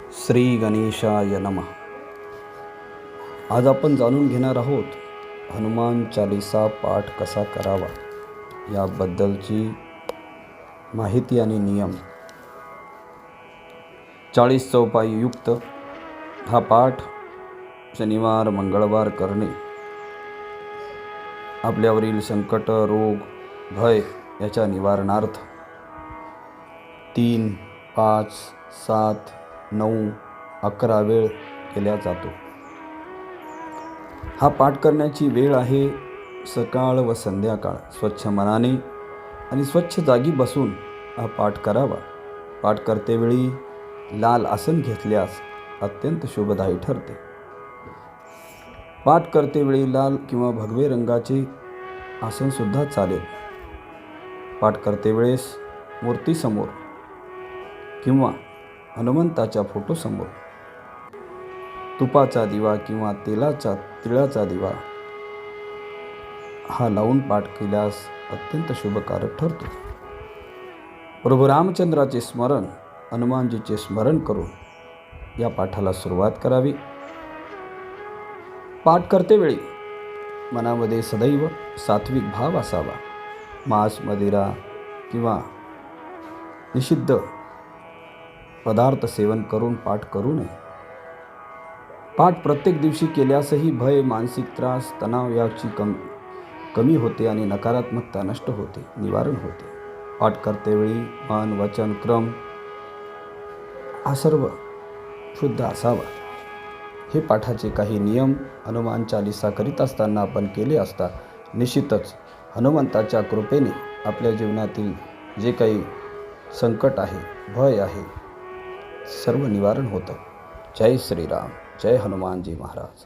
श्री गणेशाय नमः. आज आपण जाणून घेणार आहोत हनुमान चालीसा पाठ कसा करावा याबद्दलची माहिती आणि नियम. 40 चौपाई युक्त हा पाठ शनिवार मंगळवार करणे आपल्यावरील संकट, रोग, भय याच्या निवारणार्थ 3, 5, 7, 9, 11 वेळ केला जातो. हा पाठ करण्याची वेळ आहे सकाळ व संध्याकाळ. स्वच्छ मनाने आणि स्वच्छ जागी बसून हा पाठ करावा. पाठ करतेवेळी लाल आसन घेतल्यास अत्यंत शुभदायी ठरते. पाठ करतेवेळी लाल किंवा भगवे रंगाचे आसनसुद्धा चालेल. पाठ करतेवेळेस मूर्तीसमोर किंवा हनुमंताच्या फोटोसमोर तुपाचा दिवा किंवा तिळाचा दिवा हा लावून पाठ केल्यास अत्यंत शुभकारक ठरतो. प्रभू रामचंद्राचे स्मरण, हनुमानजीचे स्मरण करून या पाठाला सुरुवात करावी. पाठ करतेवेळी मनामध्ये सदैव सात्विक भाव असावा. मांस, मदिरा किंवा निषिद्ध पदार्थ सेवन करून पाठ करू नये. पाठ प्रत्येक दिवशी केल्यासही भय, मानसिक त्रास, तणाव याची कमी होते आणि नकारात्मकता नष्ट होते, निवारण होते. पाठ करतेवेळी मन, वचन, क्रम हा सर्व शुद्ध असावा. हे पाठाचे काही नियम हनुमान चालीसा करीत असताना आपण केले असता निश्चितच हनुमंताच्या कृपेने आपल्या जीवनातील जे काही संकट आहे, भय आहे, सर्व निवारण होतं. जय श्रीराम. जय हनुमानजी महाराज.